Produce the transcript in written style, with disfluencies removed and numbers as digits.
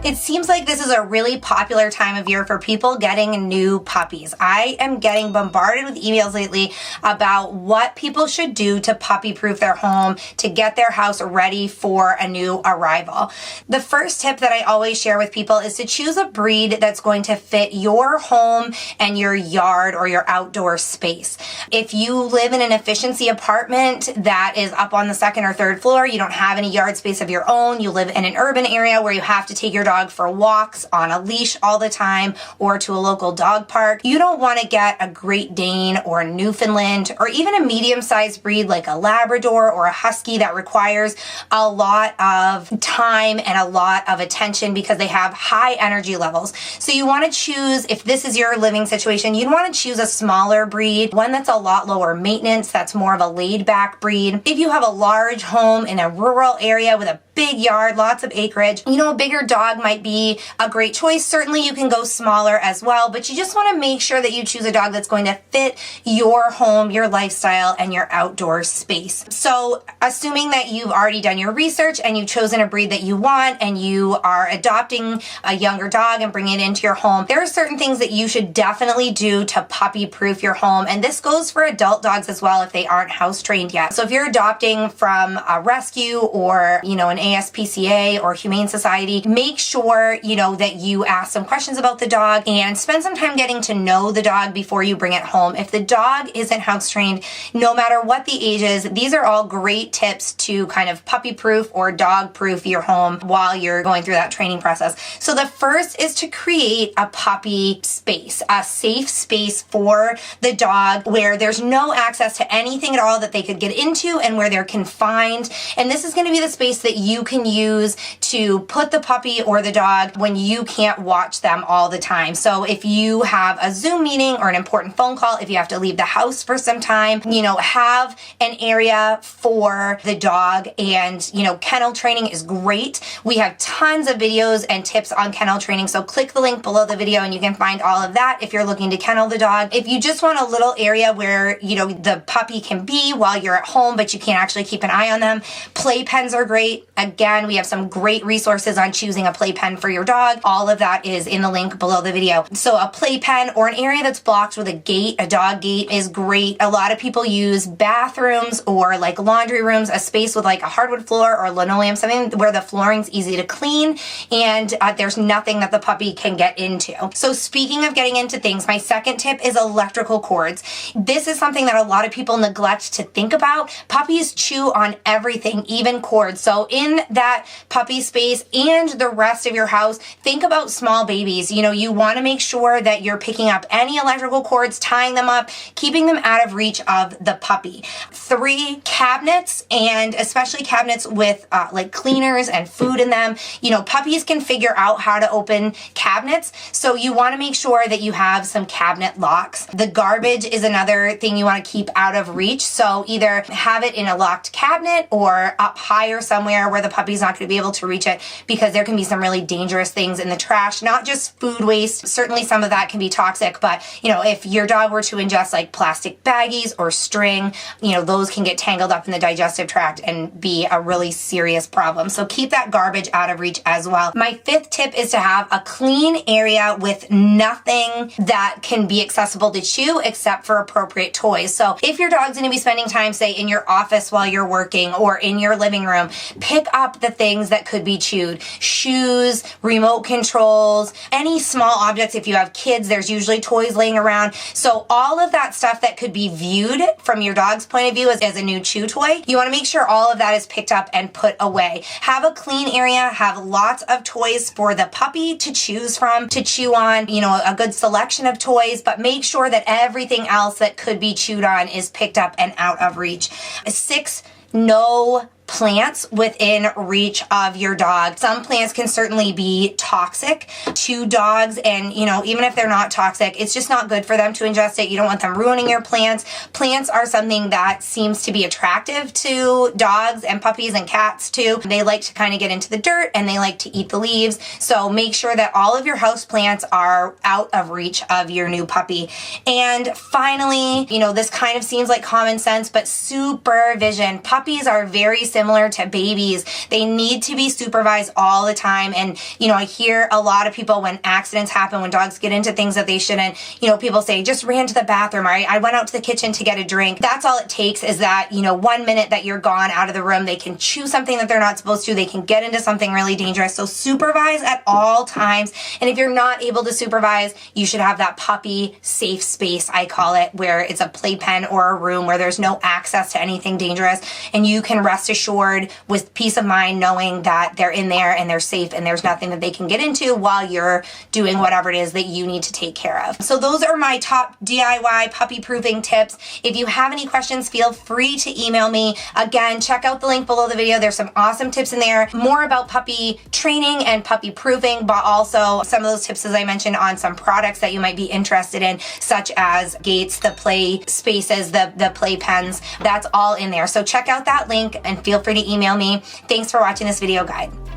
It seems like this is a really popular time of year for people getting new puppies. I am getting bombarded with emails lately about what people should do to puppy-proof their home, to get their house ready for a new arrival. The first tip that I always share with people is to choose a breed that's going to fit your home and your yard or your outdoor space. If you live in an efficiency apartment that is up on the second or third floor, you don't have any yard space of your own, you live in an urban area where you have to take your dog for walks on a leash all the time or to a local dog park, you don't want to get a Great Dane or a Newfoundland or even a medium-sized breed like a Labrador or a Husky that requires a lot of time and a lot of attention because they have high energy levels. So you want to choose, if this is your living situation, you'd want to choose a smaller breed, one that's a lot lower maintenance, that's more of a laid-back breed. If you have a large home in a rural area with a big yard, lots of acreage, a bigger dog might be a great choice. Certainly you can go smaller as well, but you just want to make sure that you choose a dog that's going to fit your home, your lifestyle, and your outdoor space. So assuming that you've already done your research and you've chosen a breed that you want and you are adopting a younger dog and bringing it into your home, there are certain things that you should definitely do to puppy-proof your home. And this goes for adult dogs as well if they aren't house trained yet. So if you're adopting from a rescue or, an ASPCA or Humane Society, make sure, that you ask some questions about the dog and spend some time getting to know the dog before you bring it home. If the dog isn't house trained, no matter what the age is, these are all great tips to kind of puppy proof or dog proof your home while you're going through that training process. So the first is to create a puppy space, a safe space for the dog where there's no access to anything at all that they could get into and where they're confined. And this is going to be the space that you can use to put the puppy or the dog when you can't watch them all the time. So if you have a Zoom meeting or an important phone call, if you have to leave the house for some time, have an area for the dog. And, kennel training is great. We have tons of videos and tips on kennel training. So click the link below the video and you can find all of that if you're looking to kennel the dog. If you just want a little area where, the puppy can be while you're at home, but you can't actually keep an eye on them, playpens are great. Again, we have some great resources on choosing a playpen for your dog. All of that is in the link below the video. So a playpen or an area that's blocked with a gate, a dog gate, is great. A lot of people use bathrooms or like laundry rooms, a space with like a hardwood floor or linoleum, something where the flooring's easy to clean and there's nothing that the puppy can get into. So speaking of getting into things, my second tip is electrical cords. This is something that a lot of people neglect to think about. Puppies chew on everything, even cords. So in that puppy space and the rest of your house, think about small babies. You want to make sure that you're picking up any electrical cords, tying them up, keeping them out of reach of the puppy. 3 cabinets, and especially cabinets with like cleaners and food in them. Puppies can figure out how to open cabinets. So you want to make sure that you have some cabinet locks. The garbage is another thing you want to keep out of reach. So either have it in a locked cabinet or up higher somewhere where the puppy's not going to be able to reach it, because there can be some really dangerous things in the trash, not just food waste. Certainly some of that can be toxic, but if your dog were to ingest like plastic baggies or string, those can get tangled up in the digestive tract and be a really serious problem. So keep that garbage out of reach as well. My 5th tip is to have a clean area with nothing that can be accessible to chew except for appropriate toys. So if your dog's going to be spending time, say, in your office while you're working or in your living room, pick up the things that could be chewed. Shoes, remote controls, any small objects. If you have kids, there's usually toys laying around. So all of that stuff that could be viewed from your dog's point of view as a new chew toy, you want to make sure all of that is picked up and put away. Have a clean area, have lots of toys for the puppy to choose from, to chew on, a good selection of toys, but make sure that everything else that could be chewed on is picked up and out of reach. 6, no plants within reach of your dog. Some plants can certainly be toxic to dogs, and even if they're not toxic, it's just not good for them to ingest it. You don't want them ruining your plants. Plants are something that seems to be attractive to dogs and puppies and cats too. They like to kind of get into the dirt and they like to eat the leaves. So make sure that all of your house plants are out of reach of your new puppy. And finally, this kind of seems like common sense, but supervision. Puppies are very similar to babies. They need to be supervised all the time. And, you know, I hear a lot of people when accidents happen, when dogs get into things that they shouldn't, you know, people say, just ran to the bathroom, or I went out to the kitchen to get a drink. That's all it takes, is that, you know, 1 minute that you're gone out of the room, they can chew something that they're not supposed to. They can get into something really dangerous. So supervise at all times. And if you're not able to supervise, you should have that puppy safe space, I call it, where it's a playpen or a room where there's no access to anything dangerous. And you can rest assured with peace of mind knowing that they're in there and they're safe and there's nothing that they can get into while you're doing whatever it is that you need to take care of. So those are my top DIY puppy proofing tips. If you have any questions, feel free to email me. Again, check out the link below the video. There's some awesome tips in there, more about puppy training and puppy proofing, but also some of those tips, as I mentioned, on some products that you might be interested in, such as gates, the play spaces, the play pens. That's all in there. So check out that link and feel free to email me. Thanks for watching this video guide.